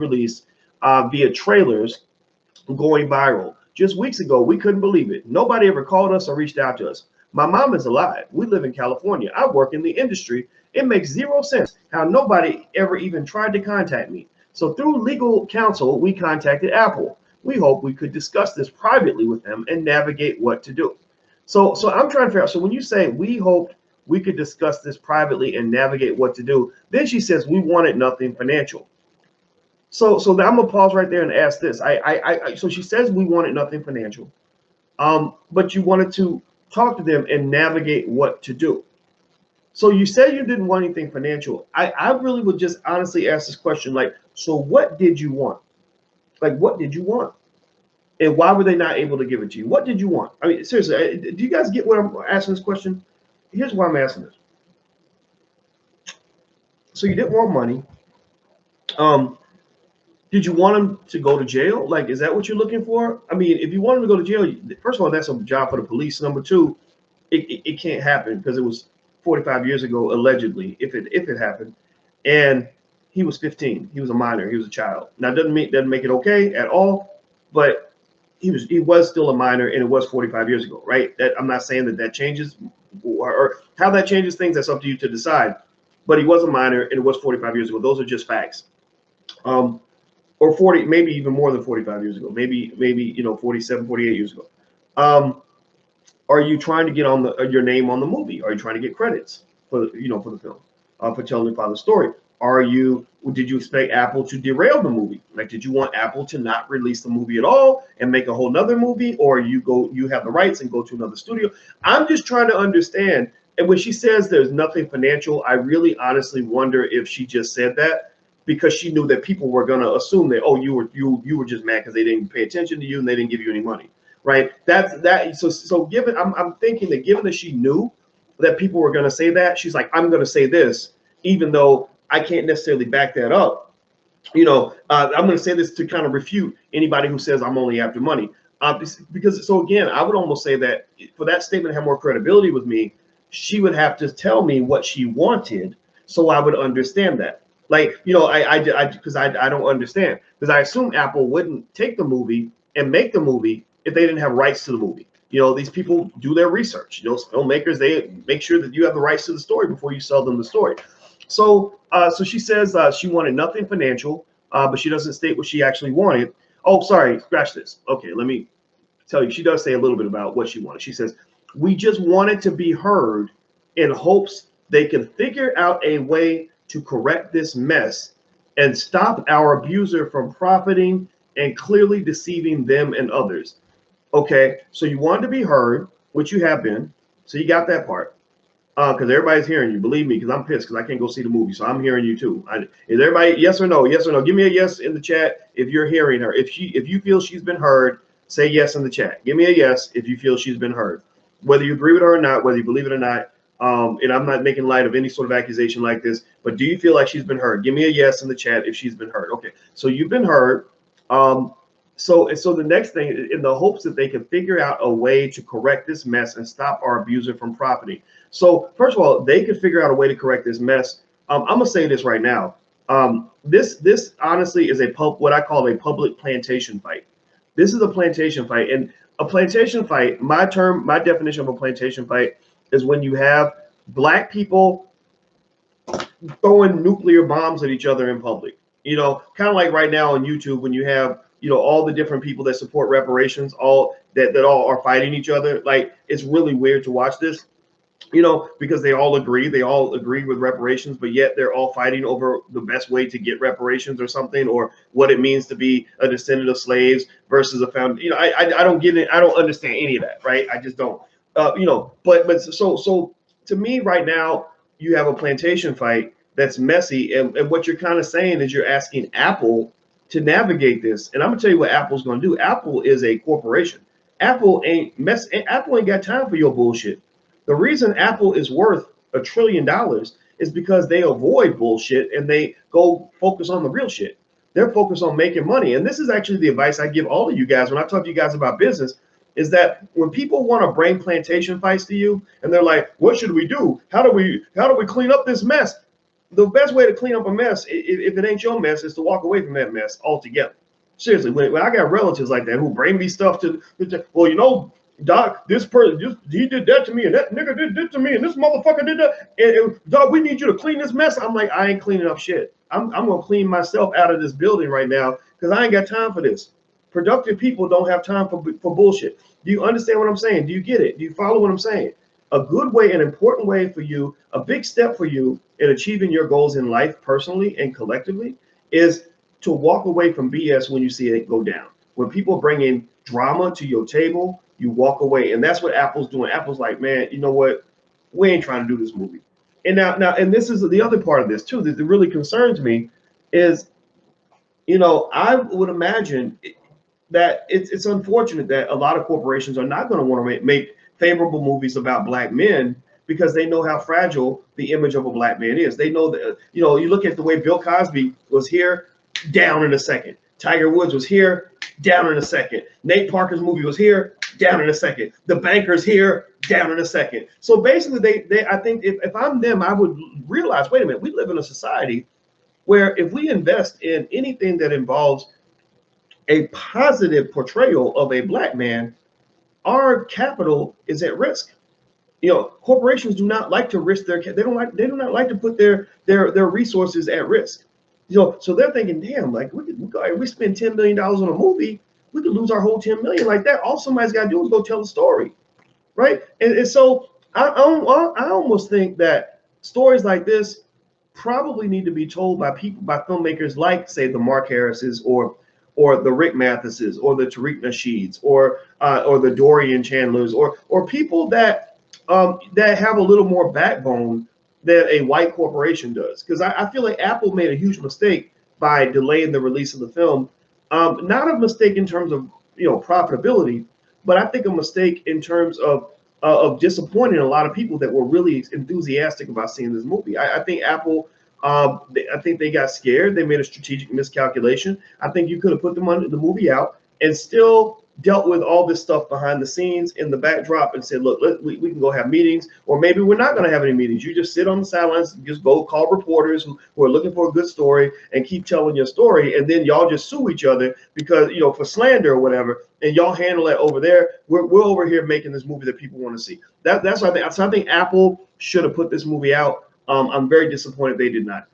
released via trailers going viral. Just weeks ago, we couldn't believe it. Nobody ever called us or reached out to us. My mom is alive. We live in California. I work in the industry. It makes zero sense how nobody ever even tried to contact me. So through legal counsel, we contacted Apple. We hope we could discuss this privately with them and navigate what to do. So I'm trying to figure out. So when you say we hoped we could discuss this privately and navigate what to do, then she says we wanted nothing financial. So I'm gonna pause right there and ask this. So she says we wanted nothing financial, but you wanted to talk to them and navigate what to do. So you said you didn't want anything financial. I really would just honestly ask this question, like, so what did you want? Like, what did you want? And why were they not able to give it to you? What did you want? I mean, seriously, do you guys get what I'm asking this question? Here's why I'm asking this. So you didn't want money. Did you want him to go to jail? Like, is that what you're looking for? I mean, if you want him to go to jail, first of all, that's a job for the police. Number two, it can't happen because it was 45 years ago, allegedly, if it happened. And he was 15. He was a minor. He was a child. Now, doesn't make it okay at all, but he was still a minor, and it was 45 years ago, right? I'm not saying that changes or how that changes things. That's up to you to decide. But he was a minor, and it was 45 years ago. Those are just facts. Or 40, maybe even more than 45 years ago, maybe 47, 48 years ago. Are you trying to get on your name on the movie? Are you trying to get credits for the film, for telling your father's story? Did you expect Apple to derail the movie? Like, did you want Apple to not release the movie at all and make a whole nother movie, or you have the rights and go to another studio? I'm just trying to understand. And when she says there's nothing financial, I really honestly wonder if she just said that because she knew that people were going to assume that, oh, you were just mad because they didn't pay attention to you and they didn't give you any money, right? So given, I'm thinking that given that she knew that people were going to say that, she's like, I'm going to say this, even though I can't necessarily back that up. I'm going to say this to kind of refute anybody who says I'm only after money. Because so again, I would almost say that for that statement to have more credibility with me, she would have to tell me what she wanted so I would understand that. Like, because I don't understand, because I assume Apple wouldn't take the movie and make the movie if they didn't have rights to the movie. These people do their research. Filmmakers, they make sure that you have the rights to the story before you sell them the story. So she says she wanted nothing financial, but she doesn't state what she actually wanted. Oh, sorry, scratch this. Okay, let me tell you. She does say a little bit about what she wanted. She says, we just wanted to be heard in hopes they can figure out a way to correct this mess and stop our abuser from profiting and clearly deceiving them and others. Okay, so you wanted to be heard, which you have been. So you got that part. Because everybody's hearing you. Believe me, because I'm pissed because I can't go see the movie. So I'm hearing you too. Is everybody yes or no? Yes or no? Give me a yes in the chat if you're hearing her. If you feel she's been heard, say yes in the chat. Give me a yes if you feel she's been heard. Whether you agree with her or not, whether you believe it or not. And I'm not making light of any sort of accusation like this, but do you feel like she's been heard? Give me a yes in the chat if she's been heard. Okay, so you've been heard. So the next thing, in the hopes that they can figure out a way to correct this mess and stop our abuser from profiting. So first of all, they could figure out a way to correct this mess. I'm gonna say this right now. This honestly is what I call a public plantation fight. This is a plantation fight, and a plantation fight. My definition of a plantation fight is when you have black people throwing nuclear bombs at each other in public. Kind of like right now on YouTube when you have, all the different people that support reparations, all that all are fighting each other. Like, it's really weird to watch this, because they all agree with reparations, but yet they're all fighting over the best way to get reparations or something, or what it means to be a descendant of slaves versus a found. I don't get it. I don't understand any of that, right? I just don't. But so to me right now, you have a plantation fight that's messy, and what you're kind of saying is you're asking Apple to navigate this. And I'm gonna tell you what Apple's gonna do. Apple is a corporation. Apple ain't got time for your bullshit. The reason Apple is worth $1 trillion is because they avoid bullshit and they go focus on the real shit. They're focused on making money. And this is actually the advice I give all of you guys when I talk to you guys about business. Is that when people want to bring plantation fights to you and they're like, what should we do? How do we clean up this mess? the best way to clean up a mess, if it ain't your mess, is to walk away from that mess altogether. Seriously, when I got relatives like that who bring me stuff well, you know, Doc, this person, he did that to me, and that nigga did this to me, and this motherfucker did that, and Doc, we need you to clean this mess. I'm like, I ain't cleaning up shit. I'm gonna clean myself out of this building right now because I ain't got time for this. Productive people don't have time for bullshit. Do you understand what I'm saying? Do you get it? Do you follow what I'm saying? A good way, an important way for you, a big step for you in achieving your goals in life personally and collectively is to walk away from BS when you see it go down. When people bring in drama to your table, you walk away. And that's what Apple's doing. Apple's like, man, you know what? We ain't trying to do this movie. And now, and this is the other part of this too, that really concerns me is, you know, I would imagine that it's unfortunate that a lot of corporations are not going to want to make favorable movies about black men because they know how fragile the image of a black man is. They know that, you know, you look at the way Bill Cosby was here, down in a second. Tiger Woods was here, down in a second. Nate Parker's movie was here, down in a second. The Banker's here, down in a second. So basically, I think if I'm them, I would realize, wait a minute, we live in a society where if we invest in anything that involves a positive portrayal of a black man, our capital is at risk. You know, corporations do not like to risk they do not like to put their resources at risk. You know, so they're thinking, damn, like we spend $10 million on a movie, we could lose our whole 10 million like that. All somebody's got to do is go tell the story, right? And so I almost think that stories like this probably need to be told by filmmakers like, say, the Mark Harrises or the Rick Mathises or the Tariq Nasheeds or the Dorian Chandlers or people that have a little more backbone than a white corporation does. Because I feel like Apple made a huge mistake by delaying the release of the film. Not a mistake in terms of, you know, profitability, but I think a mistake in terms of disappointing a lot of people that were really enthusiastic about seeing this movie. I think Apple, I think they got scared. They made a strategic miscalculation. I think you could have put the movie out and still dealt with all this stuff behind the scenes in the backdrop and said, look, we can go have meetings, or maybe we're not going to have any meetings. You just sit on the sidelines, just go call reporters who are looking for a good story and keep telling your story. And then y'all just sue each other because, you know, for slander or whatever, and y'all handle it over there. We're over here making this movie that people want to see. That's what I think. So I think Apple should have put this movie out. I'm very disappointed they did not.